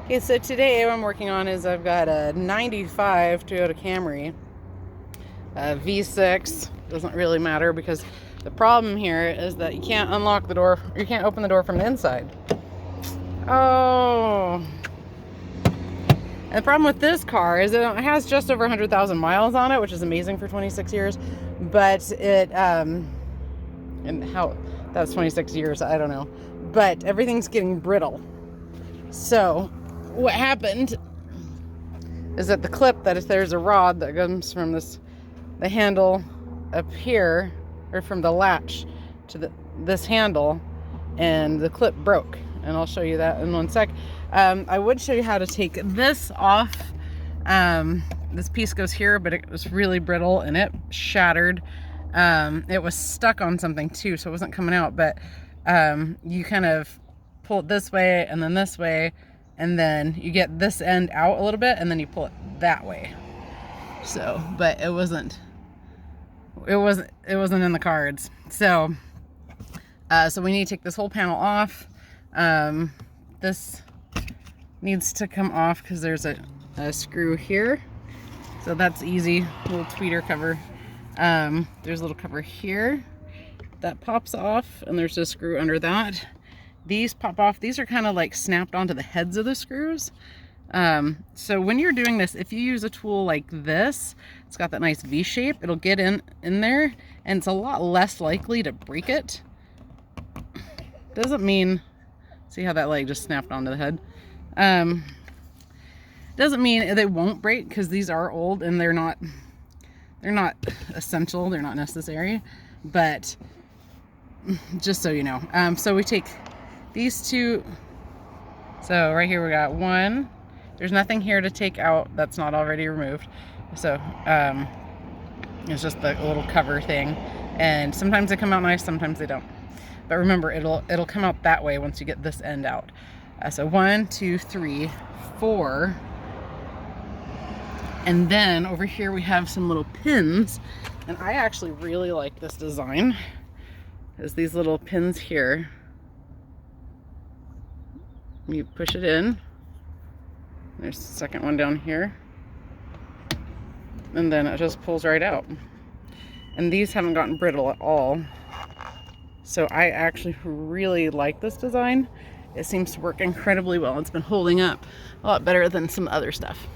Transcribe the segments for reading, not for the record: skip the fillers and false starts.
Okay, so today what I'm working on is I've got a 95 Toyota Camry, V6. Doesn't really matter because the problem here is that you can't unlock the door, you can't open the door from the inside. Oh. And the problem with this car is it has just over 100,000 miles on it, which is amazing for 26 years. But it, and how, that's 26 years, I don't know. But everything's getting brittle. So what happened is that the clip, that if there's a rod that comes from the handle up here, or from the latch to this handle, and the clip broke. And I'll show you that in one sec. I would show you how to take this off. This piece goes here, but it was really brittle and it shattered. It was stuck on something too, so it wasn't coming out, but you kind of pull it this way and then this way, and then you get this end out a little bit and then you pull it that way. So, but it wasn't in the cards. So we need to take this whole panel off. This needs to come off because there's a screw here. So that's easy, little tweeter cover. There's a little cover here that pops off, and there's a screw under that. These pop off. These are kind of like snapped onto the heads of the screws. So when you're doing this, if you use a tool like this, it's got that nice V shape, it'll get in there, and it's a lot less likely to break it. Doesn't mean, see how that leg just snapped onto the head? Doesn't mean they won't break, because these are old and they're not essential, they're not necessary, but just so you know. So we take these two. So right here we got one. There's nothing here to take out that's not already removed. So it's just the little cover thing, and sometimes they come out nice, sometimes they don't. But remember, it'll come out that way once you get this end out. So 1, 2, 3, 4. And then over here we have some little pins. And I actually really like this design. There's these little pins here. You push it in. There's the second one down here. And then it just pulls right out. And these haven't gotten brittle at all. So I actually really like this design. It seems to work incredibly well. It's been holding up a lot better than some other stuff.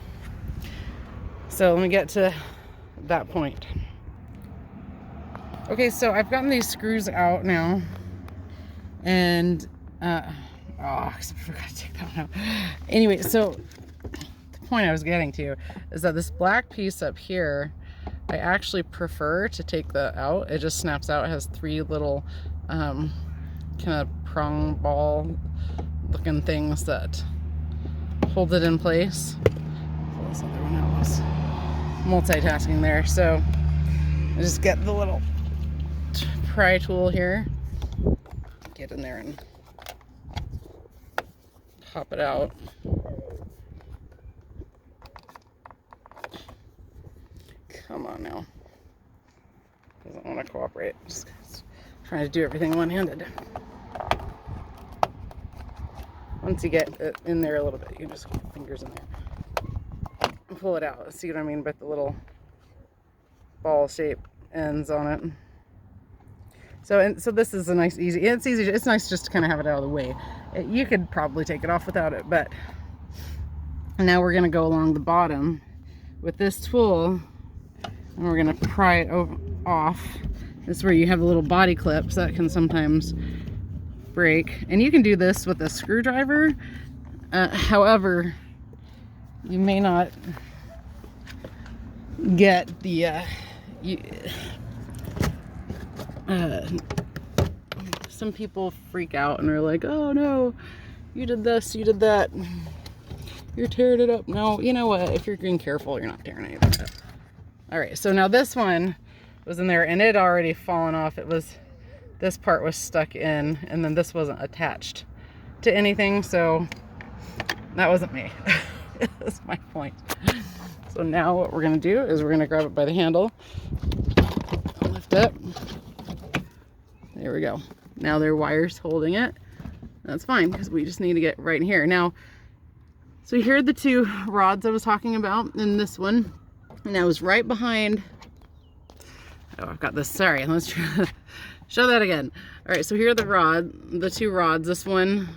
So let me get to that point. Okay, so I've gotten these screws out now. And, I forgot to take that one out. Anyway, so the point I was getting to is that this black piece up here, I actually prefer to take that out. It just snaps out. It has three little kind of prong ball looking things that hold it in place. Pull this other one out. I was multitasking there. So I just get the little pry tool here, get in there and pop it out. Come on now. Doesn't want to cooperate. Just trying to do everything one-handed. Once you get it in there a little bit, you can just get your fingers in there and pull it out. See what I mean? But the little ball shape ends on it. So this is a nice, easy. It's easy. It's nice just to kind of have it out of the way. You could probably take it off without it, but now we're gonna go along the bottom with this tool, and we're gonna pry it off. This is where you have a little body clips that can sometimes break, and you can do this with a screwdriver. However, you may not get the some people freak out and are like, oh no, you did this, you did that, you're tearing it up. No, you know what, if you're being careful, you're not tearing anything up. All right, so now this one was in there and it had already fallen off. This part was stuck in, and then this wasn't attached to anything, so that wasn't me. That's my point. So now what we're gonna do is we're gonna grab it by the handle, lift it. There we go. Now there are wires holding it. That's fine, because we just need to get right in here. Now, So here are the two rods I was talking about, and this one, and I was right behind. Oh, I've got this. Sorry, let's try show that again. All right, so here are the two rods. This one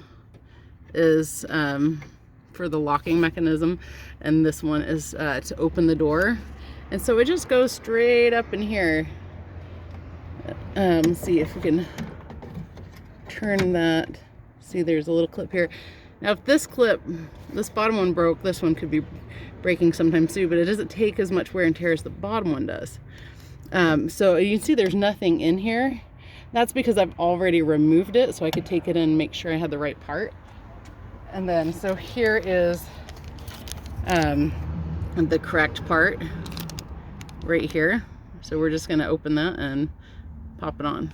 is for the locking mechanism, and this one is to open the door. And so it just goes straight up in here. Let's see if we can turn that. See, there's a little clip here. Now, if this bottom one broke, this one could be breaking sometime too, but it doesn't take as much wear and tear as the bottom one does. So you can see there's nothing in here. That's because I've already removed it, so I could take it in and make sure I had the right part. And then, so here is the correct part right here. So we're just gonna open that and pop it on.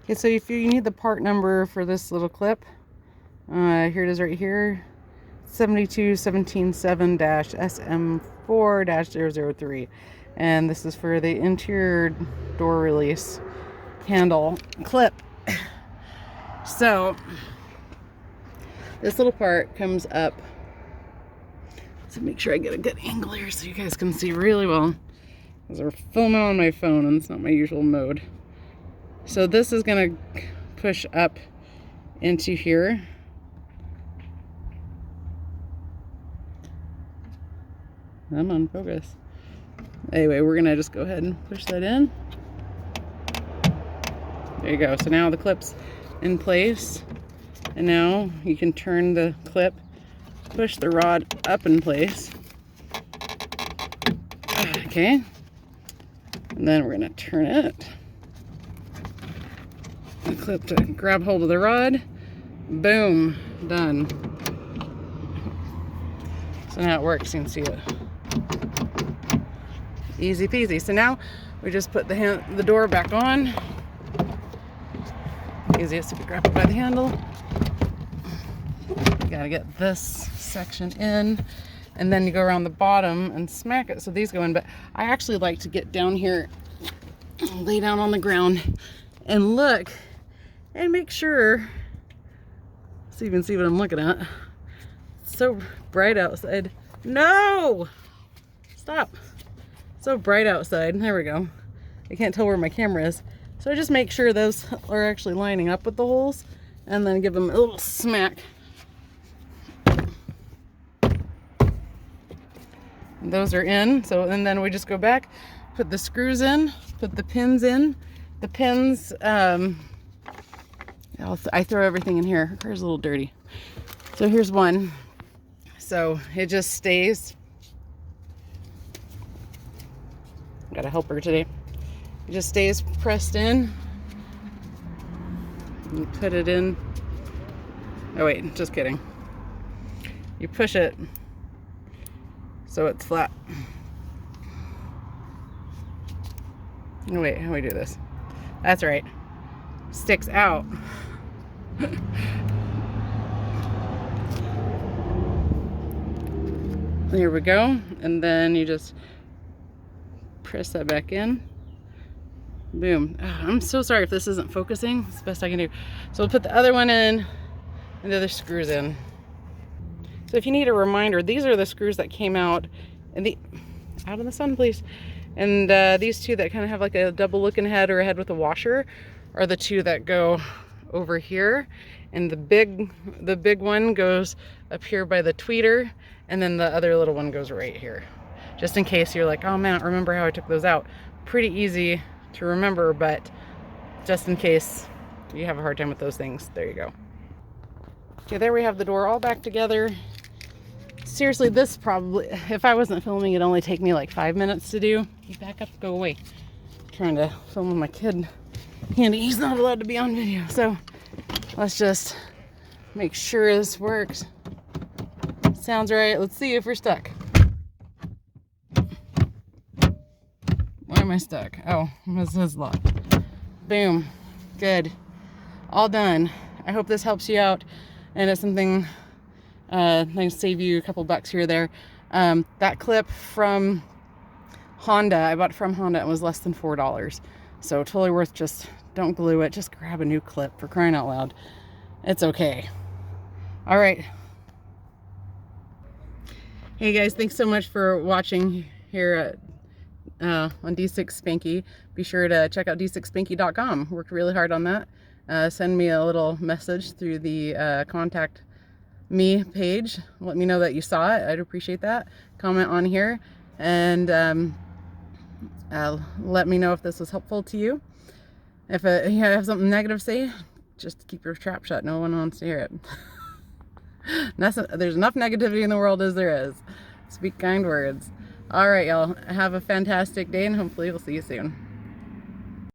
Okay, so if you need the part number for this little clip, here it is right here, 72177-SM4-003. And this is for the interior door release handle clip. So this little part comes up. So make sure I get a good angle here so you guys can see really well, because we're filming on my phone and it's not my usual mode. So this is gonna push up into here. I'm on focus. Anyway, we're gonna just go ahead and push that in. There you go. So now the clip's in place, and now you can turn the clip, push the rod up in place. Okay, and then we're gonna turn it. The clip to grab hold of the rod. Boom, done. So now it works. You can see it. Easy peasy. So now we just put the door back on. Easiest if you grab it by the handle. You gotta get this section in, and then you go around the bottom and smack it so these go in. But I actually like to get down here, lay down on the ground, and look and make sure, so you can see what I'm looking at. It's so bright outside. No! Stop. So bright outside. There we go. I can't tell where my camera is. So I just make sure those are actually lining up with the holes, and then give them a little smack. And those are in. So, and then we just go back, put the screws in, put the pins in. The pins, I throw everything in here. Her car's a little dirty. So here's one. So it just stays. Got a helper today. It just stays pressed in. You put it in. Oh wait, just kidding. You push it so it's flat. Oh wait, how do we do this? That's right. Sticks out. Here we go. And then you just press that back in. Boom. Oh, I'm so sorry if this isn't focusing. It's the best I can do. So we'll put the other one in and the other screws in. So if you need a reminder, these are the screws that came out out in the sun, please. And these two that kind of have like a double looking head or a head with a washer are the two that go over here. And the big one goes up here by the tweeter, and then the other little one goes right here. Just in case you're like, oh man, I don't remember how I took those out. Pretty easy to remember, but just in case you have a hard time with those things, there you go. Okay, there we have the door all back together. Seriously, this probably, if I wasn't filming, it'd only take me like 5 minutes to do. You back up, go away. I'm trying to film with my kid handy. He's not allowed to be on video, so let's just make sure this works. Sounds right. Let's see if we're stuck. Why am I stuck? Oh, this is locked. Boom. Good. All done. I hope this helps you out, and it's something nice to save you a couple bucks here or there. That clip from Honda, I bought it from Honda. It was less than $4. So totally worth. Just don't glue it. Just grab a new clip, for crying out loud. It's okay. All right. Hey guys, thanks so much for watching here on D6 Spanky. Be sure to check out d6spanky.com. Worked really hard on that. Send me a little message through the contact me page. Let me know that you saw it. I'd appreciate that. Comment on here and let me know if this was helpful to you. If you have something negative to say, just keep your trap shut. No one wants to hear it. There's enough negativity in the world as there is. Speak kind words. All right, y'all. Have a fantastic day, and hopefully we'll see you soon.